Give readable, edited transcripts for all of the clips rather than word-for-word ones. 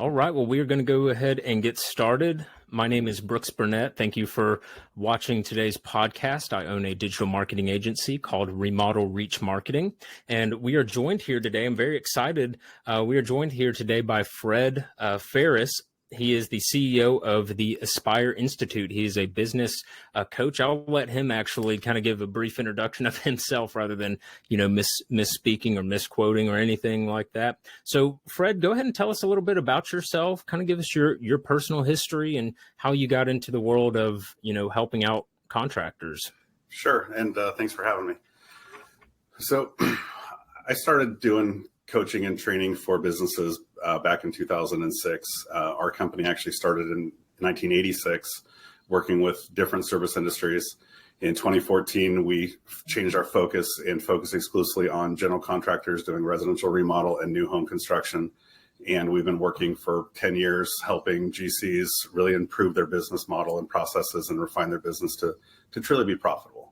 All right. Well, we are going to go ahead and get started. My name is Brooks Burnett. Thank you for watching today's podcast. I own a digital marketing agency called Remodel Reach Marketing, and we are joined here today. I'm very excited. We are joined here today by Fred Farris. He is the CEO of the Aspire Institute. He is a business coach. I'll let him actually kind of give a brief introduction of himself rather than, misspeaking or misquoting or anything like that. So, Fred, go ahead and tell us a little bit about yourself. Kind of give us your personal history and how you got into the world of, helping out contractors. Sure. And thanks for having me. So I started doing coaching and training for businesses back in 2006. Our company actually started in 1986, working with different service industries. In 2014, we changed our focus and focused exclusively on general contractors doing residential remodel and new home construction. And we've been working for 10 years helping GCs really improve their business model and processes and refine their business to truly be profitable.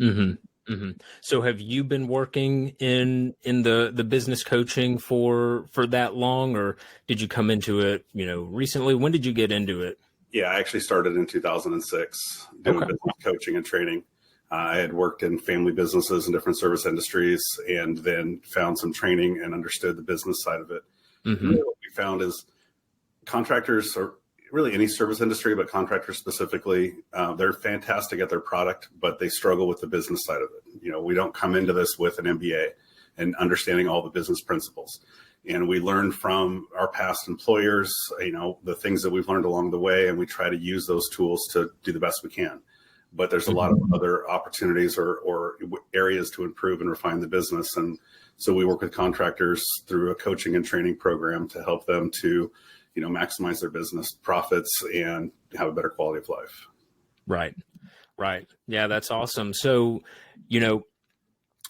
Mm-hmm. Mm-hmm. So have you been working in the business coaching for that long, or did you come into it, recently? When did you get into it? Yeah, I actually started in 2006 doing business coaching and training. I had worked in family businesses in different service industries and then found some training and understood the business side of it. Mm-hmm. Really what we found is contractors, or really any service industry, but contractors specifically, they're fantastic at their product, but they struggle with the business side of it. We don't come into this with an MBA and understanding all the business principles. And we learn from our past employers, the things that we've learned along the way, and we try to use those tools to do the best we can. But there's a lot of other opportunities or areas to improve and refine the business. And so we work with contractors through a coaching and training program to help them to maximize their business profits and have a better quality of life. Right. Yeah, that's awesome. So,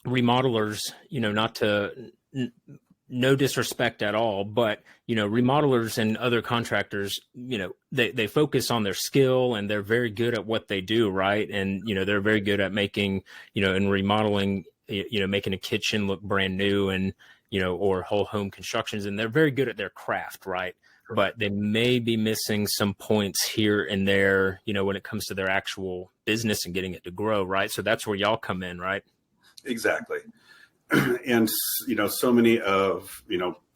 remodelers, no disrespect at all, but, remodelers and other contractors, they focus on their skill and they're very good at what they do. Right. And, they're very good at making, in remodeling, making a kitchen look brand new and, or whole home constructions. And they're very good at their craft. Right. But they may be missing some points here and there, when it comes to their actual business and getting it to grow, right? So that's where y'all come in, right? Exactly. And, so many of,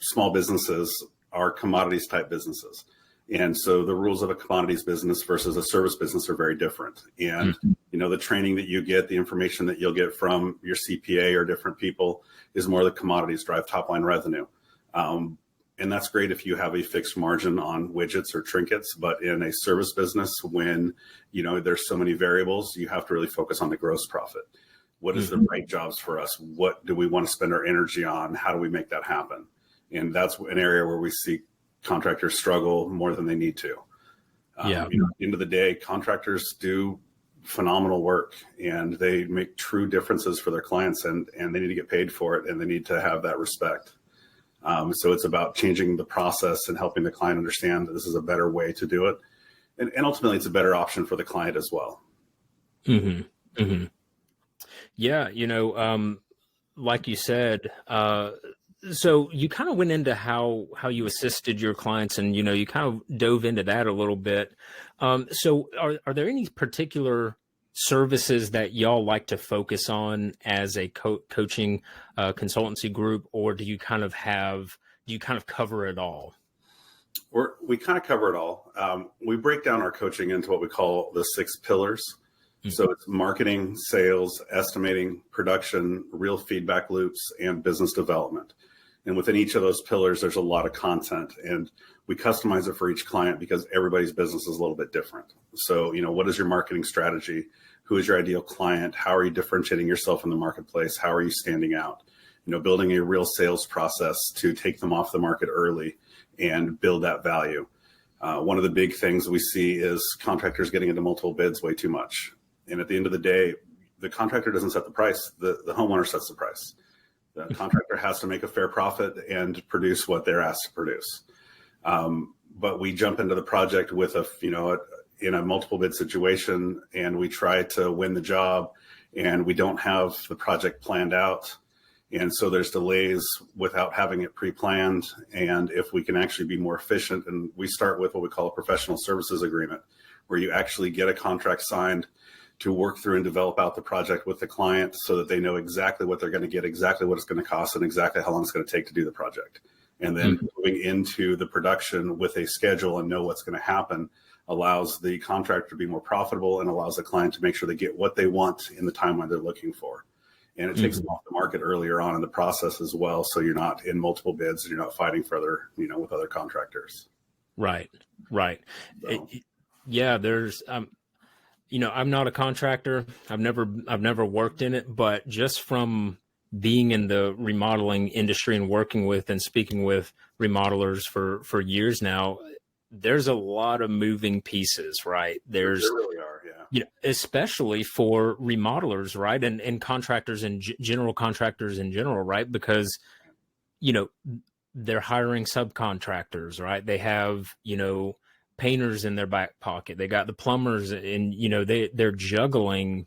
small businesses are commodities type businesses. And so the rules of a commodities business versus a service business are very different. And, the training that you get, the information that you'll get from your CPA or different people is more the commodities drive top line revenue. And that's great if you have a fixed margin on widgets or trinkets, but in a service business, when, there's so many variables, you have to really focus on the gross profit. What is the right jobs for us? What do we want to spend our energy on? How do we make that happen? And that's an area where we see contractors struggle more than they need to. At the end of the day, contractors do phenomenal work and they make true differences for their clients, and they need to get paid for it, and they need to have that respect. So it's about changing the process and helping the client understand that this is a better way to do it. And ultimately, it's a better option for the client as well. Mm-hmm. Mm-hmm. Yeah, like you said, so you kind of went into how you assisted your clients and, you kind of dove into that a little bit. So are there any particular services that y'all like to focus on as a coaching consultancy group, or do you kind of cover it all? We kind of cover it all. We break down our coaching into what we call the 6 pillars. Mm-hmm. So it's marketing, sales, estimating, production, real feedback loops, and business development. And within each of those pillars, there's a lot of content, and we customize it for each client because everybody's business is a little bit different. So, what is your marketing strategy? Who is your ideal client? How are you differentiating yourself in the marketplace? How are you standing out? Building a real sales process to take them off the market early and build that value. One of the big things we see is contractors getting into multiple bids way too much. And at the end of the day, the contractor doesn't set the price. The homeowner sets the price. The contractor has to make a fair profit and produce what they're asked to produce. But we jump into the project with in a multiple bid situation, and we try to win the job, and we don't have the project planned out. And so there's delays without having it pre-planned. And if we can actually be more efficient, and we start with what we call a professional services agreement, where you actually get a contract signed to work through and develop out the project with the client so that they know exactly what they're going to get, exactly what it's going to cost, and exactly how long it's going to take to do the project. And then moving into the production with a schedule and know what's going to happen allows the contractor to be more profitable and allows the client to make sure they get what they want in the timeline they're looking for. And it takes them off the market earlier on in the process as well. So you're not in multiple bids, you're not fighting for other, with other contractors. Right. So. Yeah, there's, I'm not a contractor. I've never worked in it, but just from being in the remodeling industry and working with and speaking with remodelers for years now, there's a lot of moving pieces, right? There really are, yeah. Especially for remodelers, right? And contractors and general contractors in general, right? Because, they're hiring subcontractors, right? They have, painters in their back pocket. They got the plumbers, and they're juggling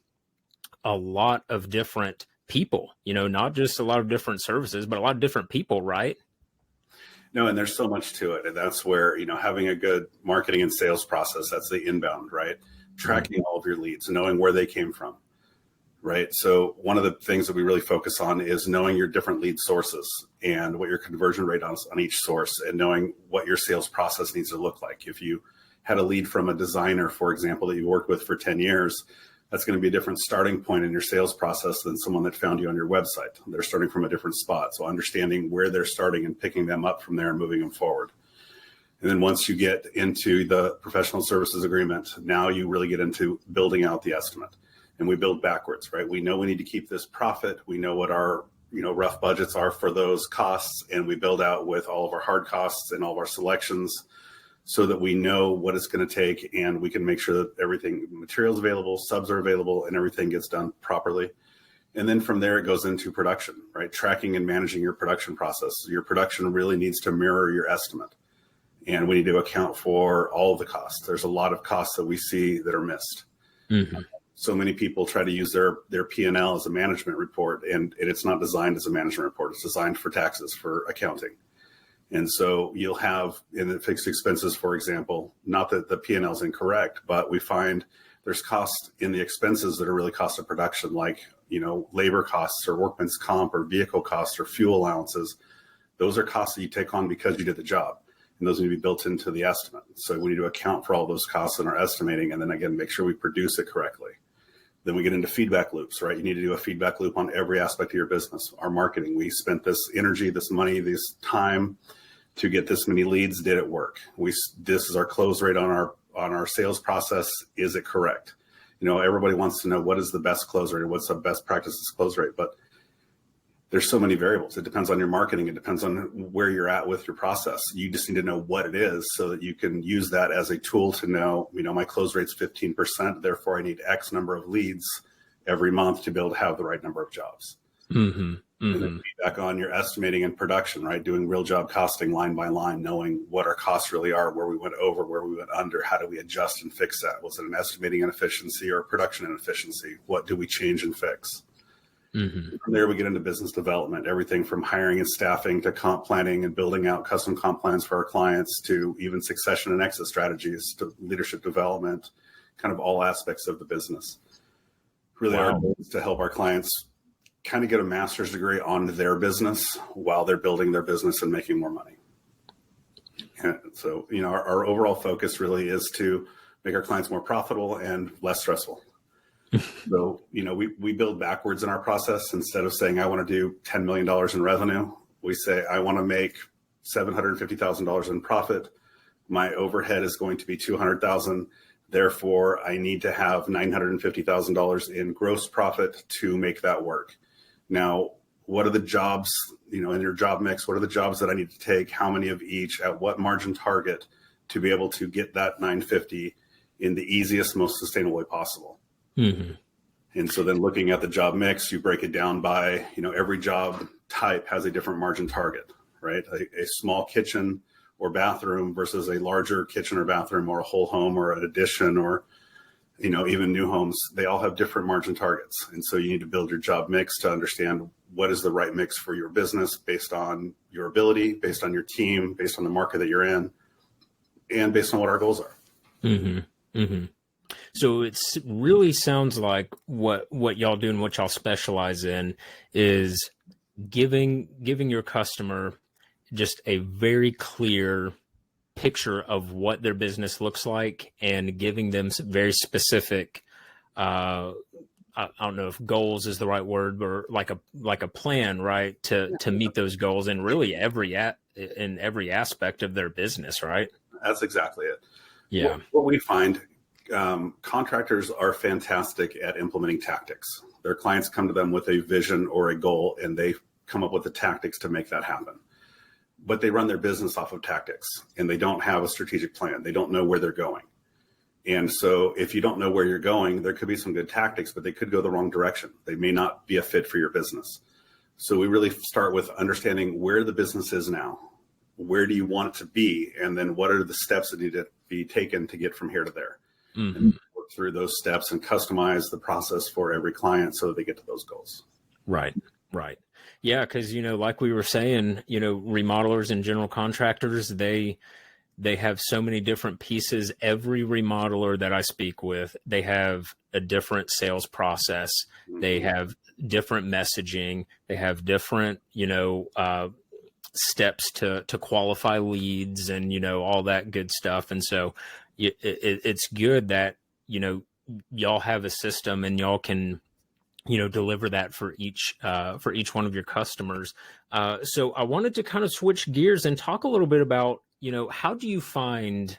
a lot of different people, not just a lot of different services, but a lot of different people, right? No, and there's so much to it. And that's where, having a good marketing and sales process, that's the inbound, right? Tracking all of your leads, knowing where they came from, right? So one of the things that we really focus on is knowing your different lead sources and what your conversion rate on each source, and knowing what your sales process needs to look like. If you had a lead from a designer, for example, that you worked with for 10 years, that's going to be a different starting point in your sales process than someone that found you on your website. They're starting from a different spot. So understanding where they're starting and picking them up from there and moving them forward. And then once you get into the professional services agreement, now you really get into building out the estimate. And we build backwards, right? We know we need to keep this profit. We know what our rough budgets are for those costs. And we build out with all of our hard costs and all of our selections, so that we know what it's going to take, and we can make sure that everything, materials available, subs are available, and everything gets done properly. And then from there, it goes into production, right? Tracking and managing your production process. Your production really needs to mirror your estimate. And we need to account for all of the costs. There's a lot of costs that we see that are missed. Mm-hmm. So many people try to use their P&L as a management report, and it's not designed as a management report. It's designed for taxes, for accounting. And so you'll have in the fixed expenses, for example, not that the P&L is incorrect, but we find there's costs in the expenses that are really cost of production, like, labor costs or workman's comp or vehicle costs or fuel allowances. Those are costs that you take on because you did the job, and those need to be built into the estimate. So we need to account for all those costs in our estimating, and then again, make sure we produce it correctly. Then we get into feedback loops, right? You need to do a feedback loop on every aspect of your business. Our marketing, we spent this energy, this money, this time to get this many leads. Did it work? This is our close rate on our sales process. Is it correct? Everybody wants to know what is the best close rate or what's the best practices close rate, but there's so many variables. It depends on your marketing. It depends on where you're at with your process. You just need to know what it is so that you can use that as a tool to know, my close rate's 15%. Therefore, I need X number of leads every month to be able to have the right number of jobs. Mm-hmm. Mm-hmm. And then feedback on your estimating and production, right? Doing real job costing line by line, knowing what our costs really are, where we went over, where we went under, how do we adjust and fix that? Was it an estimating inefficiency or a production inefficiency? What do we change and fix? Mm-hmm. From there, we get into business development, everything from hiring and staffing to comp planning and building out custom comp plans for our clients, to even succession and exit strategies, to leadership development, kind of all aspects of the business. Really, Our goal is to help our clients kind of get a master's degree on their business while they're building their business and making more money. And so, our overall focus really is to make our clients more profitable and less stressful. So, we build backwards in our process. Instead of saying, I want to do $10 million in revenue, we say, I want to make $750,000 in profit. My overhead is going to be $200,000. Therefore, I need to have $950,000 in gross profit to make that work. Now, what are the jobs, in your job mix? What are the jobs that I need to take? How many of each? At what margin target to be able to get that 950 in the easiest, most sustainable way possible? Mm-hmm. And so then looking at the job mix, you break it down by, every job type has a different margin target, right? A small kitchen or bathroom versus a larger kitchen or bathroom, or a whole home or an addition, or even new homes, they all have different margin targets. And so you need to build your job mix to understand what is the right mix for your business based on your ability, based on your team, based on the market that you're in, and based on what our goals are. Mm-hmm. Mm-hmm. So it really sounds like what y'all do and what y'all specialize in is giving your customer just a very clear picture of what their business looks like and giving them some very specific, I don't know if goals is the right word, or like a plan, right, to meet those goals in really in every aspect of their business, right? That's exactly it. Yeah. What we find, contractors are fantastic at implementing tactics. Their clients come to them with a vision or a goal, and they come up with the tactics to make that happen. But they run their business off of tactics, and they don't have a strategic plan. They don't know where they're going. And so if you don't know where you're going, there could be some good tactics, but they could go the wrong direction. They may not be a fit for your business. So we really start with understanding where the business is now. Where do you want it to be? And then what are the steps that need to be taken to get from here to there? Mm-hmm. And work through those steps and customize the process for every client so that they get to those goals. Right. Right. Yeah. Cause, like we were saying, remodelers and general contractors, they have so many different pieces. Every remodeler that I speak with, they have a different sales process. Mm-hmm. They have different messaging. They have different, steps to qualify leads and, all that good stuff. And so it's good that, y'all have a system and y'all can, deliver that for each one of your customers. So I wanted to kind of switch gears and talk a little bit about, how do you find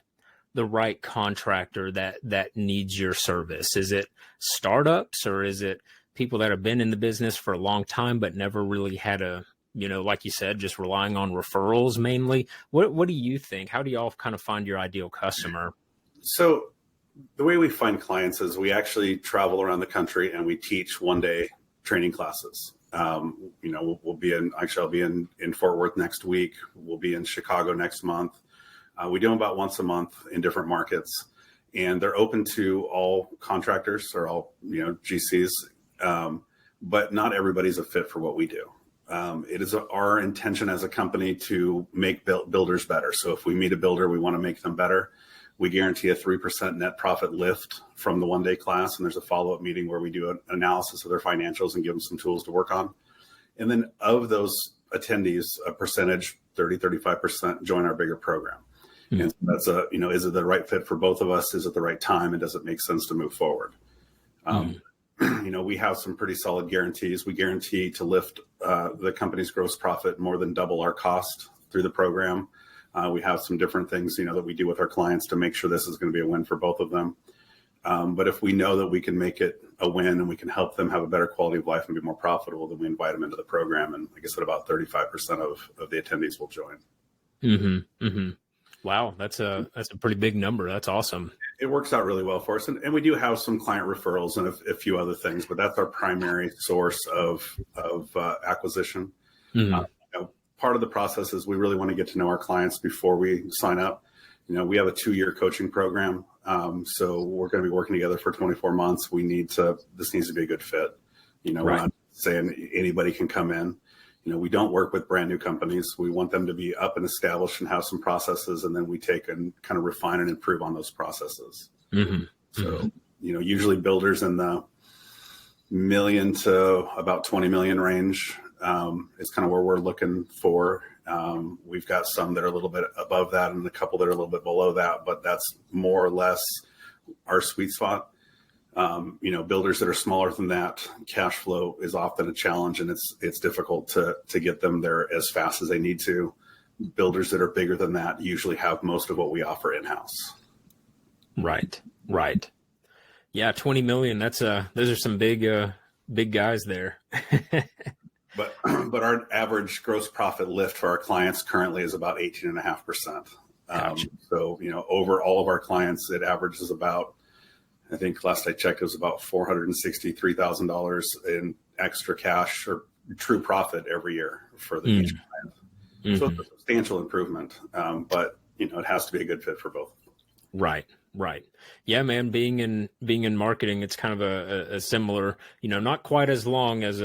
the right contractor that needs your service? Is it startups, or is it people that have been in the business for a long time but never really had like you said, just relying on referrals mainly? What do you think? How do y'all kind of find your ideal customer? So the way we find clients is we actually travel around the country and we teach one-day training classes. We'll be I'll be in Fort Worth next week. We'll be in Chicago next month. We do them about once a month in different markets, and they're open to all contractors or all, GCs. But not everybody's a fit for what we do. It is our intention as a company to make builders better. So if we meet a builder, we want to make them better. We guarantee a 3% net profit lift from the one-day class. And there's a follow-up meeting where we do an analysis of their financials and give them some tools to work on. And then of those attendees, a percentage, 35% join our bigger program. Mm-hmm. And so that's is it the right fit for both of us? Is it the right time? And does it make sense to move forward? We have some pretty solid guarantees. We guarantee to lift the company's gross profit more than double our cost through the program. We have some different things, that we do with our clients to make sure this is going to be a win for both of them. But if we know that we can make it a win and we can help them have a better quality of life and be more profitable, then we invite them into the program. And like I said, about 35% of the attendees will join. Mm-hmm. Mm-hmm. Wow. That's a pretty big number. That's awesome. It works out really well for us. And we do have some client referrals and a few other things, but that's our primary source of acquisition. Mm-hmm. Part of the process is we really want to get to know our clients before we sign up. We have a 2-year coaching program. So we're going to be working together for 24 months. This needs to be a good fit. We're not saying anybody can come in. We don't work with brand new companies. We want them to be up and established and have some processes, and then we take and kind of refine and improve on those processes. Mm-hmm. So, usually builders in the $1 million to about 20 million range is kind of where we're looking for. We've got some that are a little bit above that and a couple that are a little bit below that, but that's more or less our sweet spot. Builders that are smaller than that, cash flow is often a challenge, and it's difficult to get them there as fast as they need to. Builders that are bigger than that usually have most of what we offer in-house. Right. Yeah, 20 million. Those are some big guys there. But our average gross profit lift for our clients currently is about 18.5%. Gotcha. So, over all of our clients, it averages about, I think last I checked, it was about $463,000 in extra cash or true profit every year for each client. Mm-hmm. So it's a substantial improvement, but it has to be a good fit for both. Right. Right. Yeah, man, being in marketing, it's kind of a similar, not quite as long as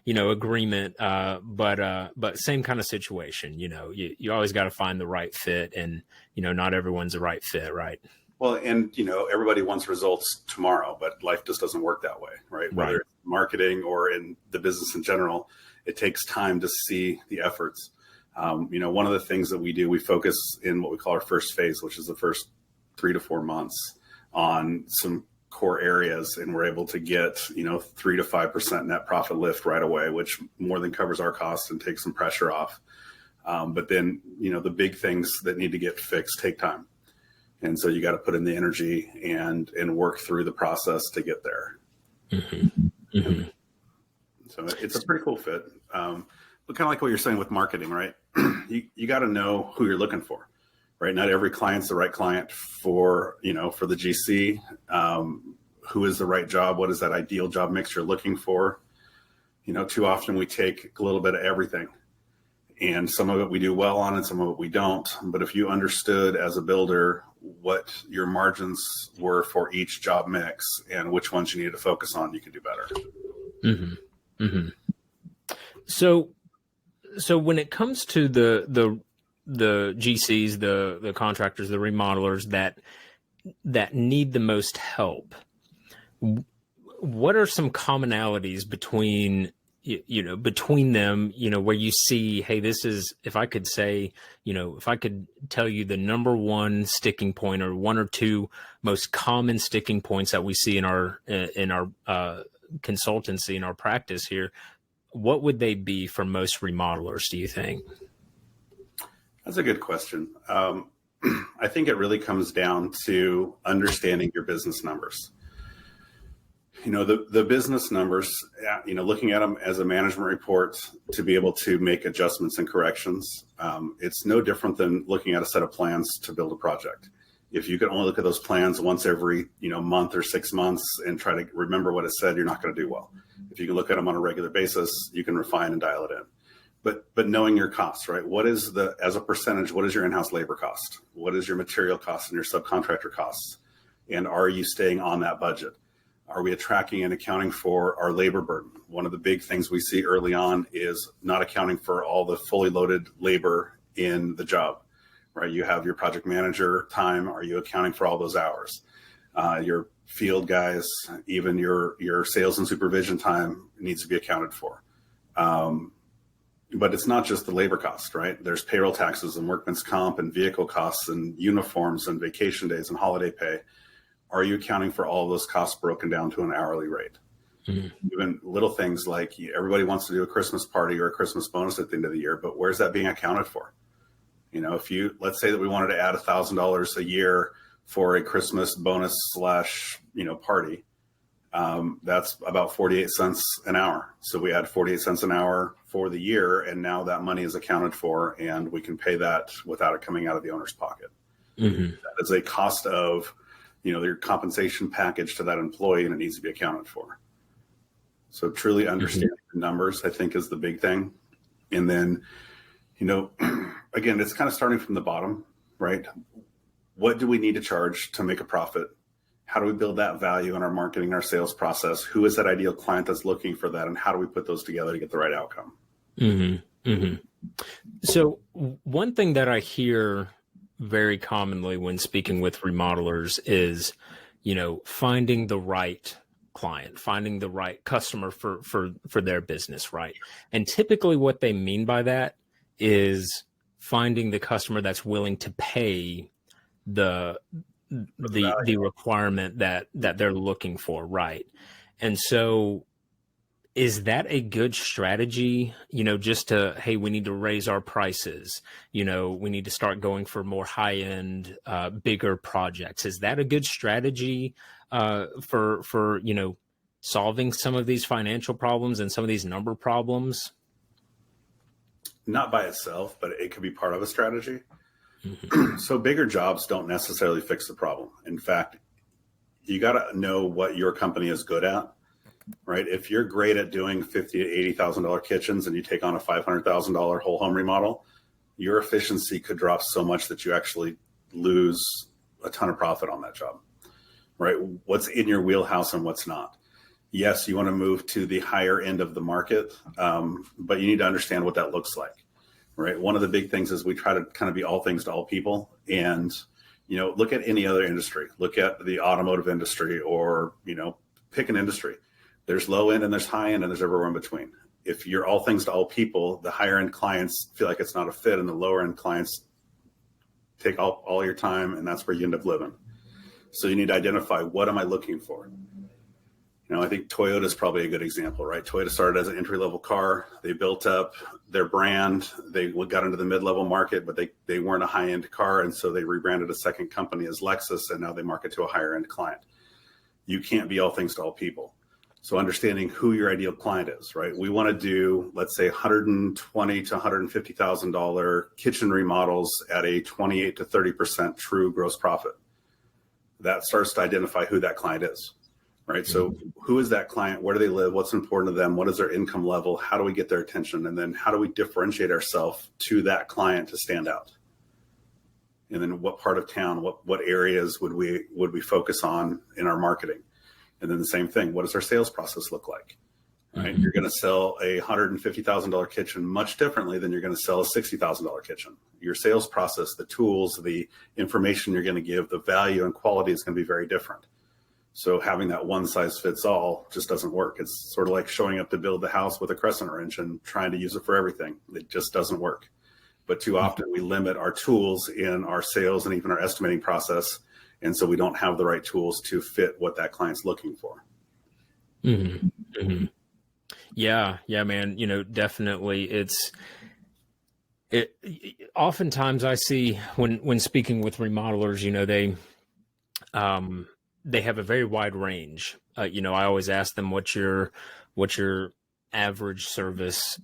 agreement, but same kind of situation. You always got to find the right fit, and not everyone's the right fit, right? Well, and everybody wants results tomorrow, but life just doesn't work that way, right? Right. Whether it's marketing or in the business in general, it takes time to see the efforts. One of the things that we do, we focus in what we call our first phase, which is the first 3 to 4 months, on some core areas, and we're able to get 3 to 5% net profit lift right away, which more than covers our costs and takes some pressure off. But then the big things that need to get fixed take time, and so you got to put in the energy and work through the process to get there. Mm-hmm. Mm-hmm. So it's a pretty cool fit. But kind of like what you're saying with marketing, right? You got to know who you're looking for, right? Not every client's the right client for the GC. Who is the right job? What is that ideal job mix you're looking for? Too often we take a little bit of everything, and some of it we do well on and some of it we don't. But if you understood as a builder what your margins were for each job mix and which ones you needed to focus on, you can do better. Mm-hmm. Mm-hmm. So when it comes to the GCs, the contractors, the remodelers that need the most help, what are some commonalities between them, where you see, hey, this is, if I could tell you the number one sticking point or one or two most common sticking points that we see in our consultancy, in our practice here, what would they be for most remodelers, do you think? That's a good question. I think it really comes down to understanding your business numbers. The business numbers, looking at them as a management report to be able to make adjustments and corrections. It's no different than looking at a set of plans to build a project. If you can only look at those plans once every month or 6 months and try to remember what it said, you're not going to do well. If you can look at them on a regular basis, you can refine and dial it in. But knowing your costs, right? As a percentage, what is your in-house labor cost? What is your material cost and your subcontractor costs? And are you staying on that budget? Are we tracking and accounting for our labor burden? One of the big things we see early on is not accounting for all the fully loaded labor in the job, right? You have your project manager time. Are you accounting for all those hours? Your field guys, even your sales and supervision time needs to be accounted for. But it's not just the labor cost, right? There's payroll taxes and workman's comp and vehicle costs and uniforms and vacation days and holiday pay. Are you accounting for all of those costs broken down to an hourly rate? Mm-hmm. Even little things like everybody wants to do a Christmas party or a Christmas bonus at the end of the year, but where's that being accounted for? Let's say that we wanted to add $1,000 a year for a Christmas bonus / party. That's about 48 cents an hour. So we add 48 cents an hour for the year, and now that money is accounted for, and we can pay that without it coming out of the owner's pocket. Mm-hmm. That is a cost of your compensation package to that employee, and it needs to be accounted for. So truly understanding the numbers, I think, is the big thing. And then, again, it's kind of starting from the bottom, right? What do we need to charge to make a profit? How do we build that value in our marketing, our sales process? Who is that ideal client that's looking for that? And how do we put those together to get the right outcome? Mm-hmm. Mm-hmm. So one thing that I hear very commonly when speaking with remodelers is, finding the right client, finding the right customer for their business, right? And typically what they mean by that is finding the customer that's willing to pay the requirement that they're looking for, right? And so is that a good strategy, just to, hey, we need to raise our prices, we need to start going for more high-end, bigger projects? Is that a good strategy for solving some of these financial problems and some of these number problems? Not by itself, but it could be part of a strategy. Mm-hmm. So bigger jobs don't necessarily fix the problem. In fact, you got to know what your company is good at. Right? If you're great at doing $50,000 to $80,000 kitchens and you take on a $500,000 whole home remodel, your efficiency could drop so much that you actually lose a ton of profit on that job, right? What's in your wheelhouse and what's not. Yes, you want to move to the higher end of the market, but you need to understand what that looks like, right? One of the big things is we try to kind of be all things to all people. And, look at any other industry. Look at the automotive industry or, pick an industry. There's low end and there's high end and there's everywhere in between. If you're all things to all people, the higher end clients feel like it's not a fit and the lower end clients take all your time, and that's where you end up living. So you need to identify, what am I looking for? I think Toyota is probably a good example, right? Toyota started as an entry-level car. They built up their brand. They got into the mid-level market, but they weren't a high-end car. And so they rebranded a second company as Lexus, and now they market to a higher-end client. You can't be all things to all people. So understanding who your ideal client is, right? We want to do, let's say, $120,000 to $150,000 kitchen remodels at a 28 to 30% true gross profit. That starts to identify who that client is. Right. So who is that client? Where do they live? What's important to them? What is their income level? How do we get their attention? And then how do we differentiate ourselves to that client to stand out? And then what part of town, what areas would we focus on in our marketing? And then the same thing, what does our sales process look like? Right. You're going to sell a $150,000 kitchen much differently than you're going to sell a $60,000 kitchen. Your sales process, the tools, the information you're going to give, the value and quality is going to be very different. So having that one size fits all just doesn't work. It's sort of like showing up to build the house with a crescent wrench and trying to use it for everything. It just doesn't work. But too often we limit our tools in our sales and even our estimating process. And so we don't have the right tools to fit what that client's looking for. Mm-hmm. Mm-hmm. Yeah, man. Definitely. Oftentimes I see when speaking with remodelers, they have a very wide range. I always ask them, what's your average service,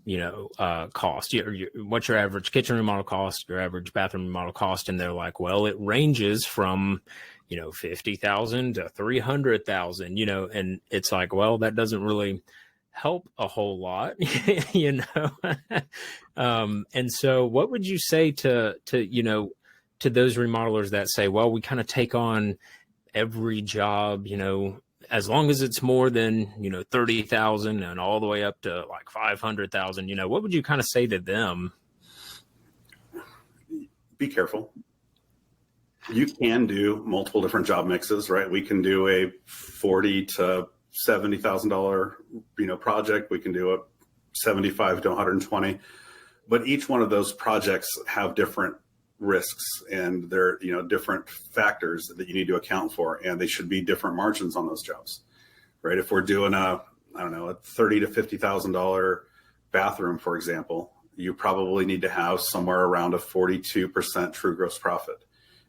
cost? What's your average kitchen remodel cost? Your average bathroom remodel cost? And they're like, well, it ranges from, $50,000 to $300,000. And it's like, well, that doesn't really help a whole lot, And so, what would you say to those remodelers that say, well, we kind of take on every job, as long as it's more than, 30,000 and all the way up to like 500,000, what would you kind of say to them? Be careful. You can do multiple different job mixes, right? We can do a $40,000 to $70,000, project. We can do a 75 to 120, but each one of those projects have different risks and they're different factors that you need to account for, and they should be different margins on those jobs, right? If we're doing a $30,000 to $50,000 bathroom, for example, you probably need to have somewhere around a 42% true gross profit.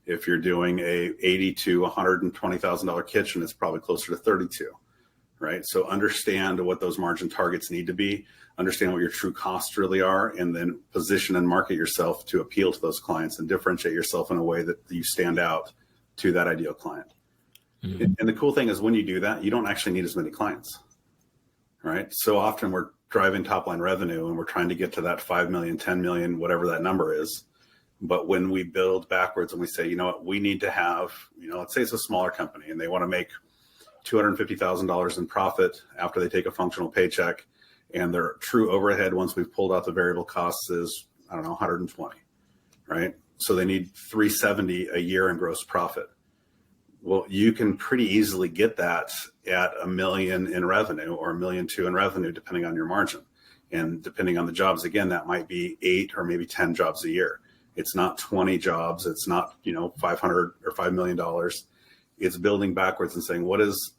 If you're doing a $80,000 to $120,000 kitchen, it's probably closer to 32, right? So understand what those margin targets need to be, understand what your true costs really are, and then position and market yourself to appeal to those clients and differentiate yourself in a way that you stand out to that ideal client. Mm-hmm. And the cool thing is when you do that, you don't actually need as many clients, right? So often we're driving top line revenue and we're trying to get to that 5 million, 10 million, whatever that number is. But when we build backwards and we say, we need to have, let's say it's a smaller company and they want to make $250,000 in profit after they take a functional paycheck, and their true overhead, once we've pulled out the variable costs, is, 120, right? So they need 370 a year in gross profit. Well, you can pretty easily get that at $1 million in revenue or $1.2 million in revenue, depending on your margin. And depending on the jobs, again, that might be 8 or maybe 10 jobs a year. It's not 20 jobs. It's not, $500 or $5 million. It's building backwards and saying, what is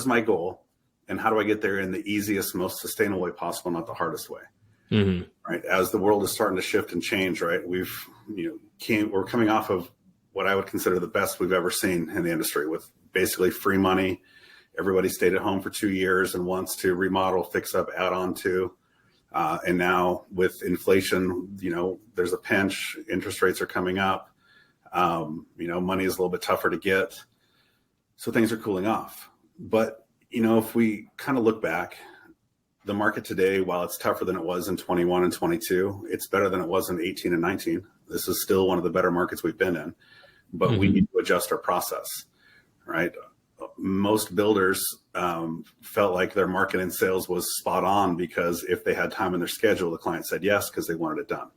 my goal and how do I get there in the easiest, most sustainable way possible, not the hardest way. Mm-hmm. Right. As the world is starting to shift and change, right, we're coming off of what I would consider the best we've ever seen in the industry, with basically free money. Everybody stayed at home for 2 years and wants to remodel, fix up, add on to. And now with inflation, there's a pinch, interest rates are coming up. Money is a little bit tougher to get. So things are cooling off. But, if we kind of look back, the market today, while it's tougher than it was in 21 and 22, it's better than it was in 18 and 19. This is still one of the better markets we've been in. but we need to adjust our process, right? Most builders felt like their marketing and sales was spot on because if they had time in their schedule, the client said yes because they wanted it done.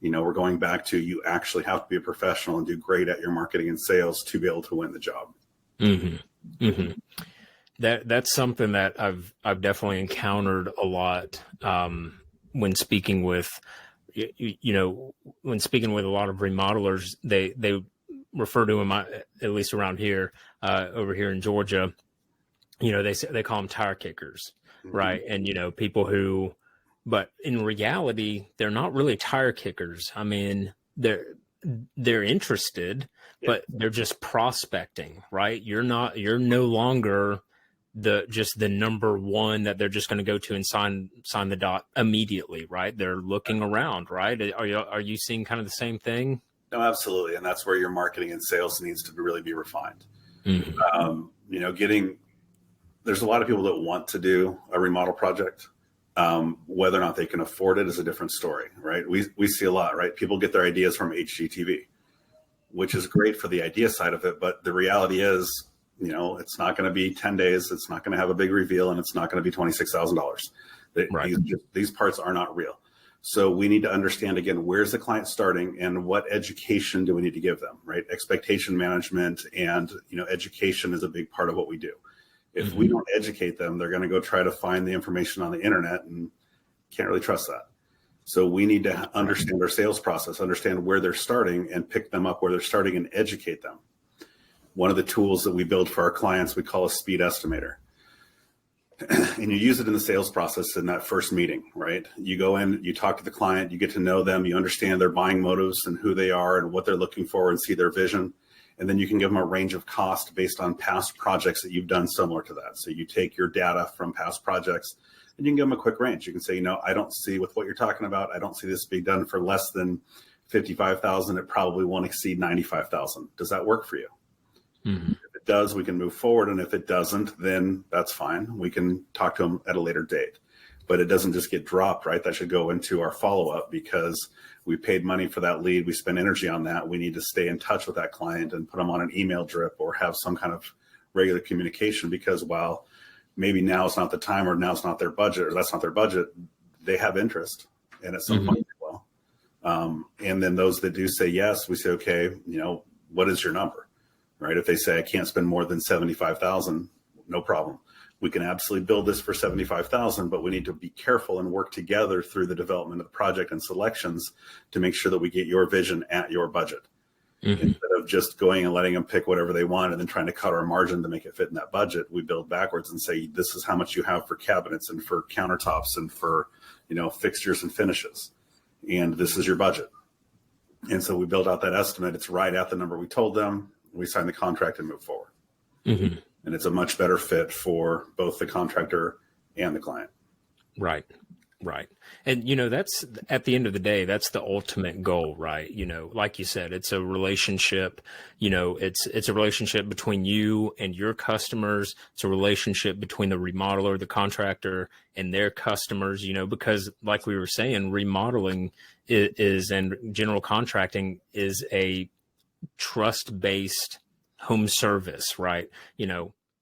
We're going back to, you actually have to be a professional and do great at your marketing and sales to be able to win the job. That's something that I've definitely encountered a lot when speaking with, when speaking with a lot of remodelers. They refer to them, at least around here, over here in Georgia, they call them tire kickers, right? And people who, but in reality, they're not really tire kickers. I mean, they're interested, but they're just prospecting, right? You're no longer the number one that they're just going to go to and sign the dot immediately, right? They're looking around, right? Are you seeing kind of the same thing? No, absolutely. And that's where your marketing and sales needs to really be refined. There's a lot of people that want to do a remodel project. Whether or not they can afford it is a different story, right? We see a lot, right? People get their ideas from HGTV, which is great for the idea side of it. But the reality is, it's not going to be 10 days. It's not going to have a big reveal, and it's not going to be $26,000. Right. These parts are not real. So we need to understand, again, where's the client starting and what education do we need to give them, right? Expectation management and, education is a big part of what we do. If we don't educate them, they're going to go try to find the information on the internet and can't really trust that. So we need to understand their sales process, understand where they're starting, and pick them up where they're starting and educate them. One of the tools that we build for our clients, we call a speed estimator. And you use it in the sales process in that first meeting, right? You go in, you talk to the client, you get to know them, you understand their buying motives and who they are and what they're looking for and see their vision. And then you can give them a range of cost based on past projects that you've done similar to that. So you take your data from past projects and you can give them a quick range. You can say, I don't see, with what you're talking about, I don't see this being done for less than $55,000. It probably won't exceed $95,000. Does that work for you? If it does, we can move forward. And if it doesn't, then that's fine. We can talk to them at a later date. But it doesn't just get dropped, right? That should go into our follow-up because we paid money for that lead. We spent energy on that. We need to stay in touch with that client and put them on an email drip or have some kind of regular communication, because while maybe now is not the time or now is not their budget or that's not their budget, they have interest. And at some point, they will. And then those that do say yes, we say, okay, what is your number? Right? If they say, I can't spend more than $75,000, no problem. We can absolutely build this for $75,000, but we need to be careful and work together through the development of the project and selections to make sure that we get your vision at your budget. Instead of just going and letting them pick whatever they want and then trying to cut our margin to make it fit in that budget, we build backwards and say, this is how much you have for cabinets and for countertops and for, fixtures and finishes. And this is your budget. And so we build out that estimate. It's right at the number we told them. We sign the contract and move forward. And it's a much better fit for both the contractor and the client. Right. And, that's at the end of the day, that's the ultimate goal, right? Like you said, it's a relationship, it's a relationship between you and your customers. It's a relationship between the remodeler, the contractor, and their customers, because like we were saying, remodeling is and general contracting is a trust-based home service, right?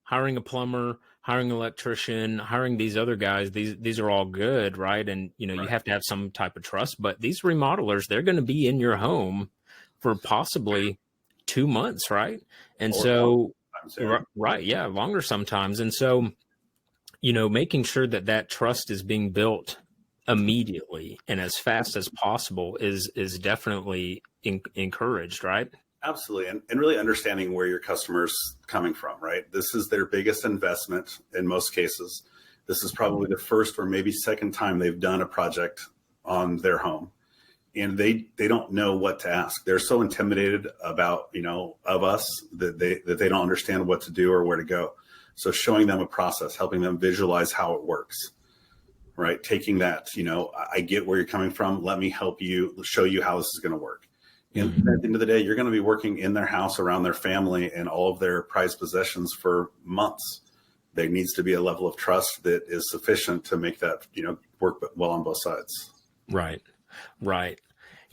Hiring a plumber, hiring an electrician, hiring these other guys, these are all good, right? And, you have to have some type of trust, but these remodelers, they're going to be in your home for possibly 2 months, right? And longer sometimes. And so, making sure that trust is being built immediately and as fast as possible is definitely encouraged, right? Absolutely. And really understanding where your customer's coming from, right? This is their biggest investment in most cases. This is probably the first or maybe second time they've done a project on their home. And they don't know what to ask. They're so intimidated about, of us that they don't understand what to do or where to go. So showing them a process, helping them visualize how it works, right? Taking that, I get where you're coming from. Let me help you, show you how this is going to work. And at the end of the day, you're going to be working in their house around their family and all of their prized possessions for months. There needs to be a level of trust that is sufficient to make that, work well on both sides. Right.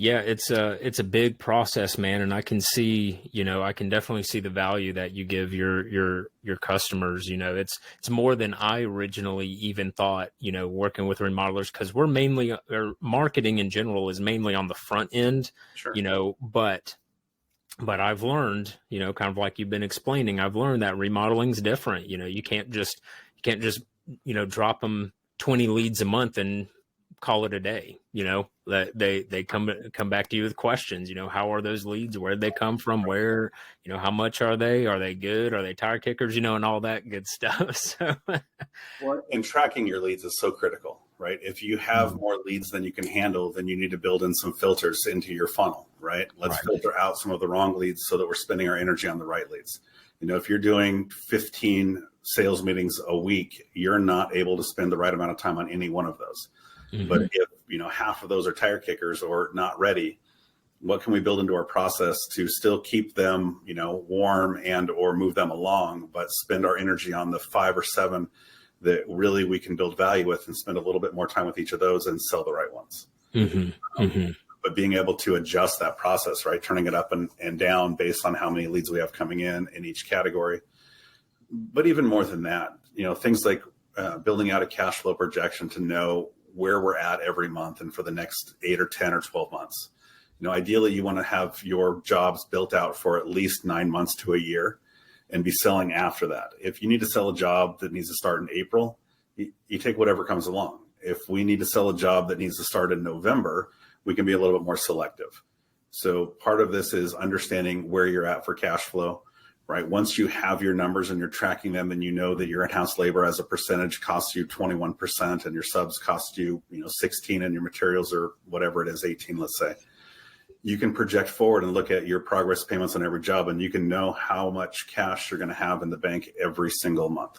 Yeah, it's a big process, man, and I can see, I can definitely see the value that you give your customers. It's more than I originally even thought, working with remodelers, because we're mainly, or marketing in general is mainly on the front end, Sure. but I've learned, kind of like you've been explaining, I've learned that remodeling's different. You can't just drop them 20 leads a month and call it a day. That they come back to you with questions. How are those leads? Where did they come from? Where, how much are they? Are they good? Are they tire kickers? And all that good stuff. So, Well, and tracking your leads is so critical, right? If you have more leads than you can handle, then you need to build in some filters into your funnel, right? Let's filter out some of the wrong leads so that we're spending our energy on the right leads. If you're doing 15 sales meetings a week, you're not able to spend the right amount of time on any one of those. Mm-hmm. But if, half of those are tire kickers or not ready, what can we build into our process to still keep them, warm and or move them along, but spend our energy on the 5 or 7 that really we can build value with, and spend a little bit more time with each of those and sell the right ones. Mm-hmm. But being able to adjust that process, right? Turning it up and down based on how many leads we have coming in each category. But even more than that, things like building out a cash flow projection to know where we're at every month and for the next 8 or 10 or 12 months. Ideally, you want to have your jobs built out for at least 9 months to a year and be selling after that. If you need to sell a job that needs to start in April, you take whatever comes along. If we need to sell a job that needs to start in November, we can be a little bit more selective. So part of this is understanding where you're at for cash flow, right? Once you have your numbers and you're tracking them, and that your in-house labor as a percentage costs you 21% and your subs cost you, 16, and your materials or whatever it is, 18, let's say. You can project forward and look at your progress payments on every job, and you can know how much cash you're going to have in the bank every single month.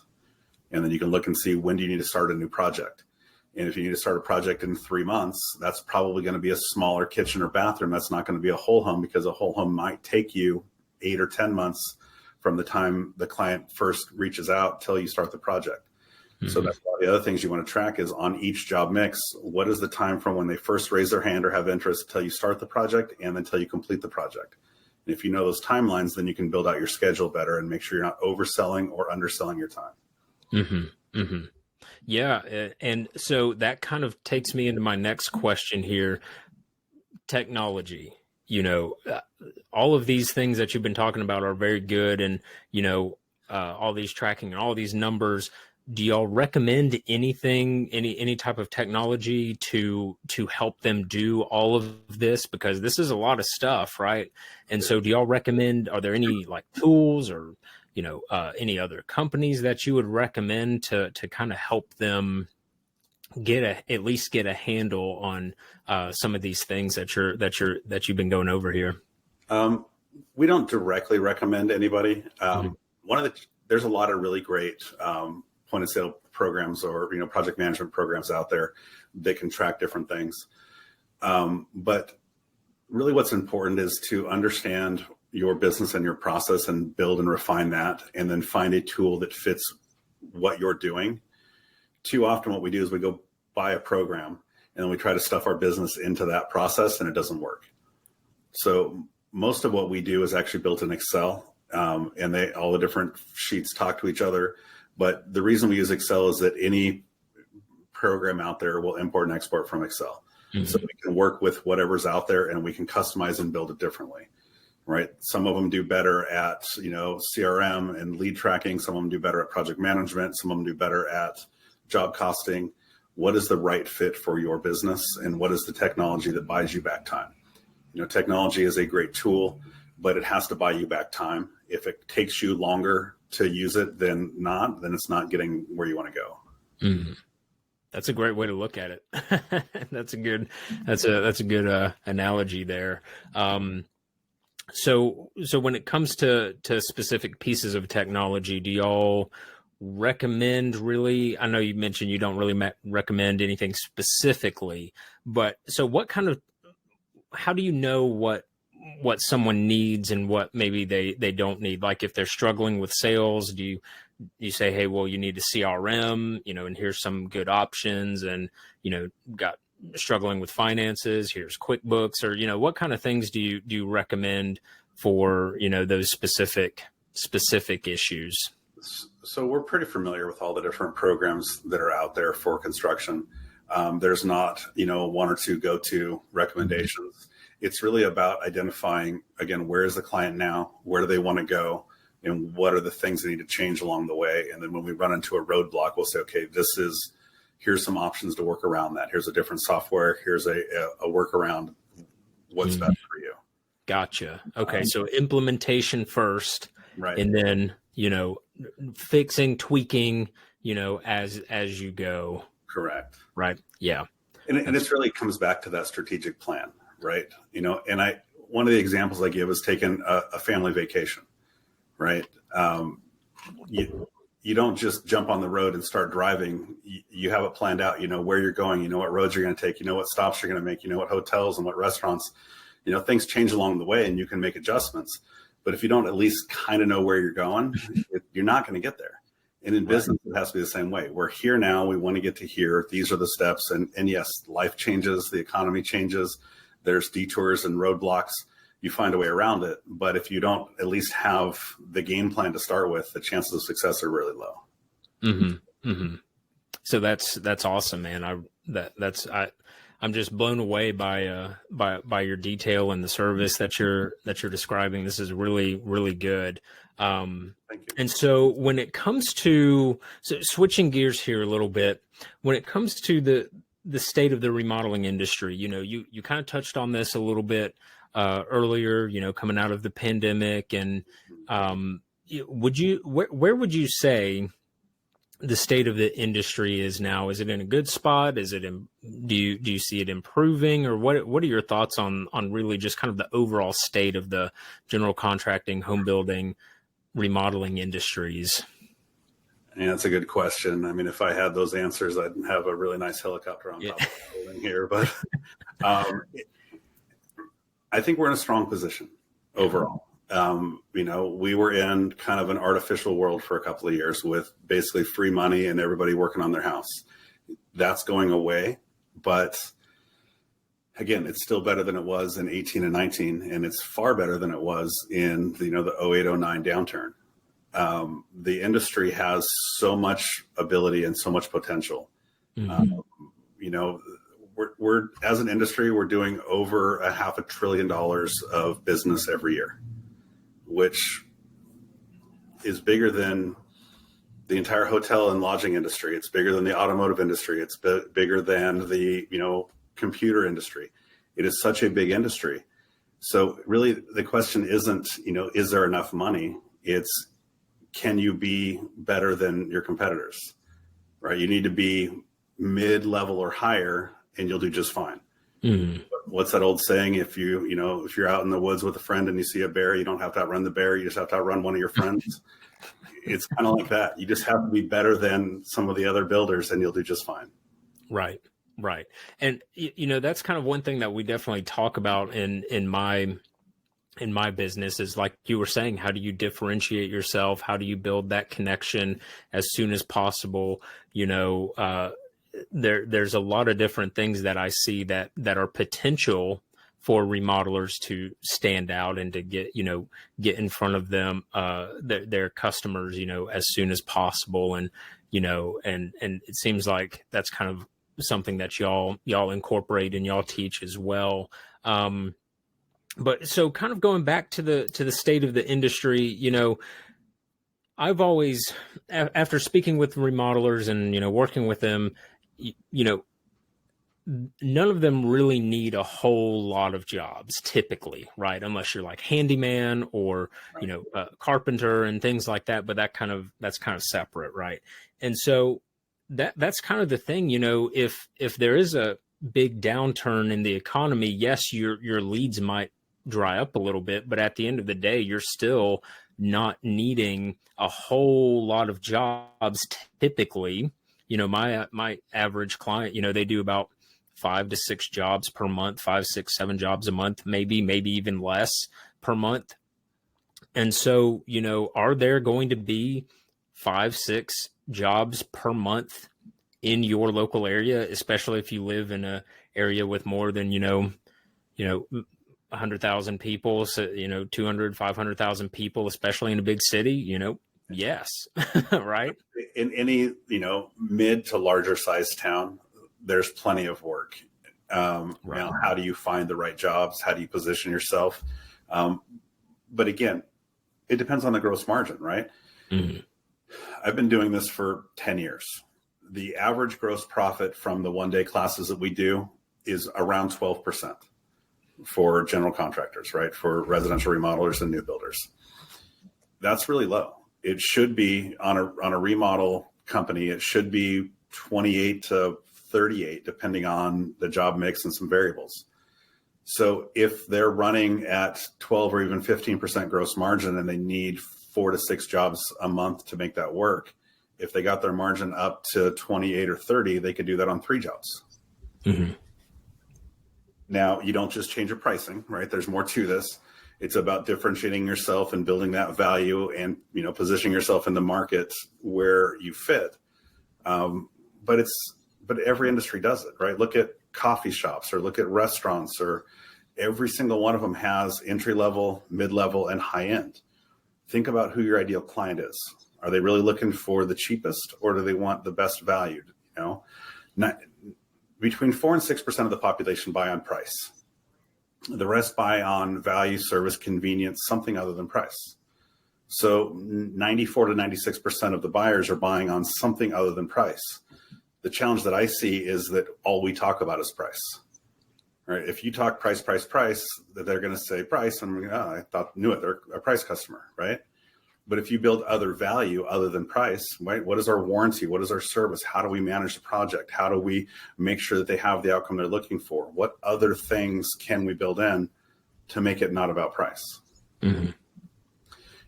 And then you can look and see, when do you need to start a new project? And if you need to start a project in 3 months, that's probably going to be a smaller kitchen or bathroom. That's not going to be a whole home, because a whole home might take you 8 or 10 months from the time the client first reaches out till you start the project. Mm-hmm. So that's one of the other things you want to track is on each job mix, what is the time from when they first raise their hand or have interest till you start the project and until you complete the project. And if you know those timelines, then you can build out your schedule better and make sure you're not overselling or underselling your time. Mm-hmm. Mm-hmm. Yeah. And so that kind of takes me into my next question here. Technology, all of these things that you've been talking about are very good. And, all these tracking and all these numbers, do y'all recommend anything, any type of technology to help them do all of this? Because this is a lot of stuff, right? And so do y'all recommend, are there any like tools or, any other companies that you would recommend to kind of help them at least get a handle on some of these things that you've been going over here? We don't directly recommend anybody. Mm-hmm. There's a lot of really great point of sale programs or project management programs out there that can track different things. But really, what's important is to understand your business and your process and build and refine that, and then find a tool that fits what you're doing. Too often what we do is we go buy a program and then we try to stuff our business into that process, and it doesn't work. So most of what we do is actually built in Excel, and all the different sheets talk to each other. But the reason we use Excel is that any program out there will import and export from Excel. Mm-hmm. So we can work with whatever's out there, and we can customize and build it differently, right? Some of them do better at, CRM and lead tracking. Some of them do better at project management. Some of them do better at job costing. What is the right fit for your business, and what is the technology that buys you back time? Technology is a great tool, but it has to buy you back time. If it takes you longer to use it then it's not getting where you want to go. Mm-hmm. That's a great way to look at it. That's a good analogy there. So when it comes to specific pieces of technology, do y'all recommend really? I know you mentioned you don't really recommend anything specifically, but so how do you know what someone needs and what maybe they don't need? Like if they're struggling with sales, do you say, hey, well, you need a CRM, and here's some good options, and, got struggling with finances, here's QuickBooks, or, what kind of things do you recommend for, those specific issues? So we're pretty familiar with all the different programs that are out there for construction. There's not, one or two go-to recommendations. It's really about identifying, again, where is the client now? Where do they want to go? And what are the things that need to change along the way? And then when we run into a roadblock, we'll say, okay, here's some options to work around that. Here's a different software. Here's a workaround. What's best for you? Gotcha. Okay. So implementation first, right. And then, fixing, tweaking, as you go. Correct. Right. Yeah. And it really comes back to that strategic plan, right? And one of the examples I give is taking a family vacation, right? You don't just jump on the road and start driving. You have it planned out. You know where you're going. You know what roads you're going to take. You know what stops you're going to make. You know what hotels and what restaurants. Things change along the way, and you can make adjustments. But if you don't at least kind of know where you're going, you're not going to get there. And in business, it has to be the same way. We're here now. We want to get to here. These are the steps. And yes, life changes. The economy changes. There's detours and roadblocks. You find a way around it. But if you don't at least have the game plan to start with, the chances of success are really low. Mm-hmm. Mm-hmm. So that's awesome, man. I'm just blown away by your detail and the service that you're describing. This is really, really good. Thank you. And so when it comes to switching gears here a little bit, when it comes to the state of the remodeling industry, you kind of touched on this a little bit earlier, coming out of the pandemic, and where would you say the state of the industry is now? Is it in a good spot? Is it do you see it improving, or what are your thoughts on really just kind of the overall state of the general contracting, home building, remodeling industries? Yeah, that's a good question. I mean, if I had those answers, I'd have a really nice helicopter on top of the building here. But I think we're in a strong position overall. We were in kind of an artificial world for a couple of years with basically free money and everybody working on their house. That's going away. But again, it's still better than it was in 18 and 19. And it's far better than it was in the 08-09 downturn. The industry has so much ability and so much potential. Mm-hmm. We're as an industry, we're doing over $500 billion of business every year, which is bigger than the entire hotel and lodging industry. It's bigger than the automotive industry. It's bigger than the, computer industry. It is such a big industry. So really the question isn't, is there enough money? It's, can you be better than your competitors, right? You need to be mid-level or higher and you'll do just fine. Mm-hmm. What's that old saying? If you're out in the woods with a friend and you see a bear, you don't have to outrun the bear. You just have to outrun one of your friends. It's kind of like that. You just have to be better than some of the other builders and you'll do just fine. Right. Right. And, that's kind of one thing that we definitely talk about in my business is, like you were saying, how do you differentiate yourself? How do you build that connection as soon as possible? There's a lot of different things that I see that are potential for remodelers to stand out and to get in front of them, their customers, as soon as possible. And, and it seems like that's kind of something that y'all incorporate and y'all teach as well. But so kind of going back to the state of the industry, I've always, after speaking with remodelers and, working with them, none of them really need a whole lot of jobs typically, right? Unless you're like handyman or, carpenter and things like that, but that's kind of separate. Right. And so that's kind of the thing, if there is a big downturn in the economy, yes, your leads might dry up a little bit, but at the end of the day, you're still not needing a whole lot of jobs typically. My average client, they do about 5 to 6 jobs per month, 5, 6, 7 jobs a month, maybe even less per month. And so, are there going to be 5, 6 jobs per month in your local area, especially if you live in a area with more than, 100,000 people, so, 200, 500,000 people, especially in a big city, yes. Right. In any, mid to larger size town, there's plenty of work. Right. Now, how do you find the right jobs? How do you position yourself? But again, it depends on the gross margin, right? Mm-hmm. I've been doing this for 10 years. The average gross profit from the one-day classes that we do is around 12% for general contractors, right? For residential remodelers and new builders. That's really low. It should be on a remodel company, it should be 28 to 38, depending on the job mix and some variables. So if they're running at 12 or even 15% gross margin and they need 4 to 6 jobs a month to make that work, if they got their margin up to 28 or 30, they could do that on 3 jobs. Mm-hmm. Now, you don't just change your pricing, right? There's more to this. It's about differentiating yourself and building that value and, positioning yourself in the market where you fit. But every industry does it, right? Look at coffee shops or look at restaurants, or every single one of them has entry level, mid-level, and high end. Think about who your ideal client is. Are they really looking for the cheapest, or do they want the best valued? Between 4 and 6% of the population buy on price. The rest buy on value, service, convenience, something other than price. So 94 to 96% of the buyers are buying on something other than price. The challenge that I see is that all we talk about is price. Right? If you talk price, they're going to say price, and I knew it. They're a price customer, right? But if you build other value other than price, right? What is our warranty? What is our service? How do we manage the project? How do we make sure that they have the outcome they're looking for? What other things can we build in to make it not about price? Mm-hmm.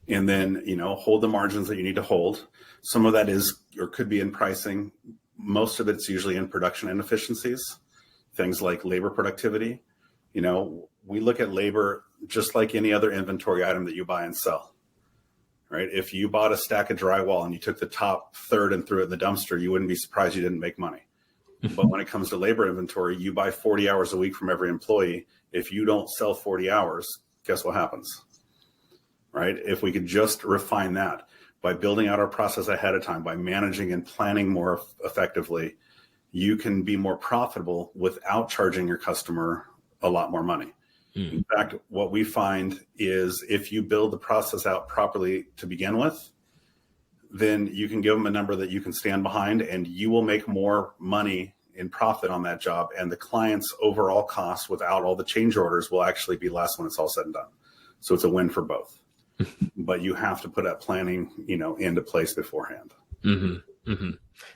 And then, hold the margins that you need to hold. Some of that is, or could be in pricing. Most of it's usually in production inefficiencies, things like labor productivity. We look at labor just like any other inventory item that you buy and sell. Right? If you bought a stack of drywall and you took the top third and threw it in the dumpster, you wouldn't be surprised you didn't make money. But when it comes to labor inventory, you buy 40 hours a week from every employee. If you don't sell 40 hours, guess what happens? Right? If we could just refine that by building out our process ahead of time, by managing and planning more effectively, you can be more profitable without charging your customer a lot more money. In fact, what we find is if you build the process out properly to begin with, then you can give them a number that you can stand behind, and you will make more money in profit on that job. And the client's overall cost without all the change orders will actually be less when it's all said and done. So it's a win for both. But you have to put that planning, into place beforehand. Mm-hmm. Mm-hmm.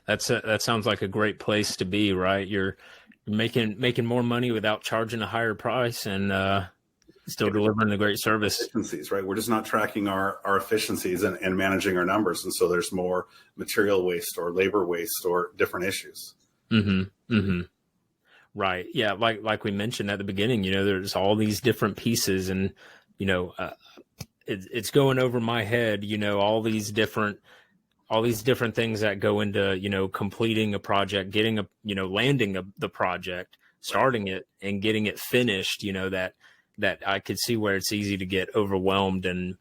That sounds like a great place to be, right? You're making more money without charging a higher price, and still delivering a great service. Efficiencies, right? We're just not tracking our efficiencies and managing our numbers, and so there's more material waste or labor waste or different issues. Mm-hmm. Mm-hmm. Right. Yeah. Like we mentioned at the beginning, there's all these different pieces, and it's going over my head. All these different things that go into, completing a project, getting landing the project, starting it and getting it finished, that I could see where it's easy to get overwhelmed. And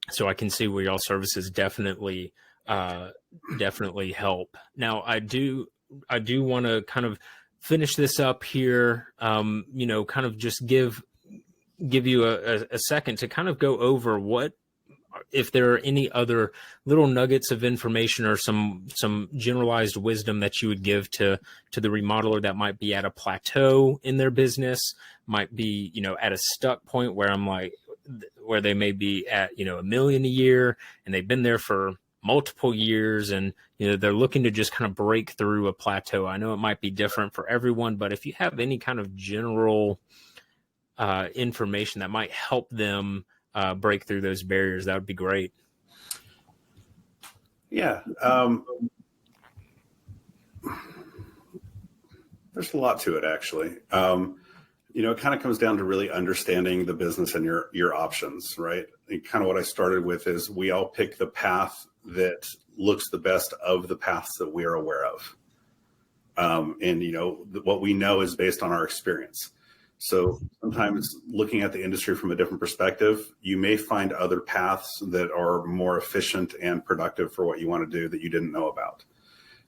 so I can see where y'all services definitely help. Now I do want to kind of finish this up here, kind of just give you a second to kind of go over if there are any other little nuggets of information or some generalized wisdom that you would give to the remodeler that might be at a plateau in their business, might be, at a stuck point where they may be at, $1 million a year, and they've been there for multiple years, and, they're looking to just kind of break through a plateau. I know it might be different for everyone, but if you have any kind of general information that might help them break through those barriers, that would be great. Yeah. There's a lot to it, actually. It kind of comes down to really understanding the business and your options, right? And kind of what I started with is we all pick the path that looks the best of the paths that we are aware of. And, what we know is based on our experience. So sometimes looking at the industry from a different perspective, you may find other paths that are more efficient and productive for what you want to do that you didn't know about.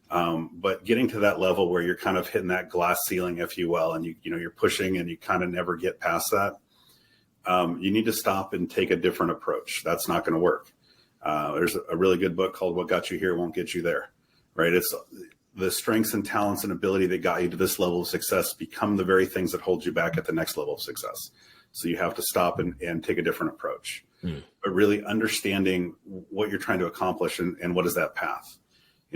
But getting to that level where you're kind of hitting that glass ceiling, if you will, and you're pushing and you kind of never get past that, you need to stop and take a different approach. That's not going to work. There's a really good book called What Got You Here Won't Get You There, right? It's the strengths and talents and ability that got you to this level of success become the very things that hold you back at the next level of success. So you have to stop and take a different approach, but really understanding what you're trying to accomplish and what is that path.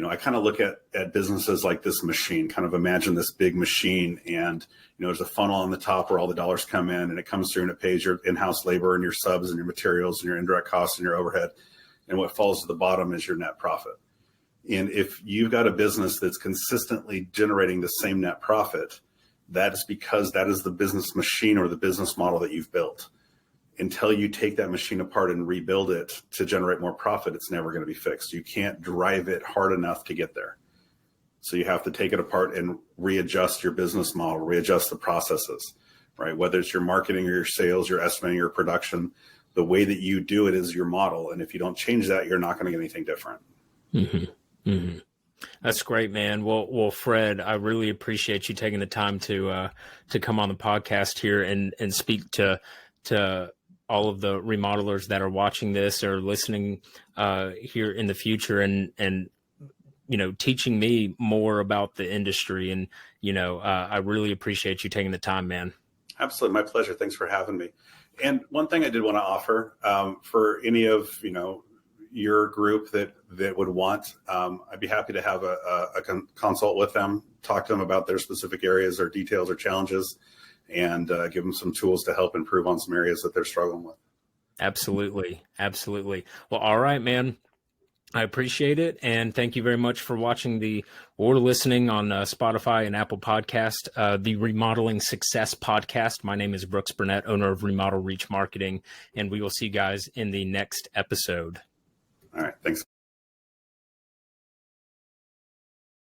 I kind of look at businesses like this machine, kind of imagine this big machine, and there's a funnel on the top where all the dollars come in, and it comes through and it pays your in-house labor and your subs and your materials and your indirect costs and your overhead. And what falls to the bottom is your net profit. And if you've got a business that's consistently generating the same net profit, that's because that is the business machine or the business model that you've built. Until you take that machine apart and rebuild it to generate more profit, it's never going to be fixed. You can't drive it hard enough to get there. So you have to take it apart and readjust your business model, readjust the processes, right? Whether it's your marketing or your sales, your estimating, your production, the way that you do it is your model. And if you don't change that, you're not going to get anything different. Mm-hmm. Mm-hmm. That's great, man. Well, Fred, I really appreciate you taking the time to come on the podcast here and speak to all of the remodelers that are watching this or listening here in the future, and teaching me more about the industry. And I really appreciate you taking the time, man. Absolutely, my pleasure. Thanks for having me. And one thing I did want to offer for any of your group that would want, I'd be happy to have a consult with them, talk to them about their specific areas or details or challenges, and give them some tools to help improve on some areas that they're struggling with. Absolutely. Well, all right, man. I appreciate it. And thank you very much for watching or listening on Spotify and Apple Podcast, the Remodeling Success Podcast. My name is Brooks Burnett, owner of Remodel Reach Marketing, and we will see you guys in the next episode. All right. Thanks.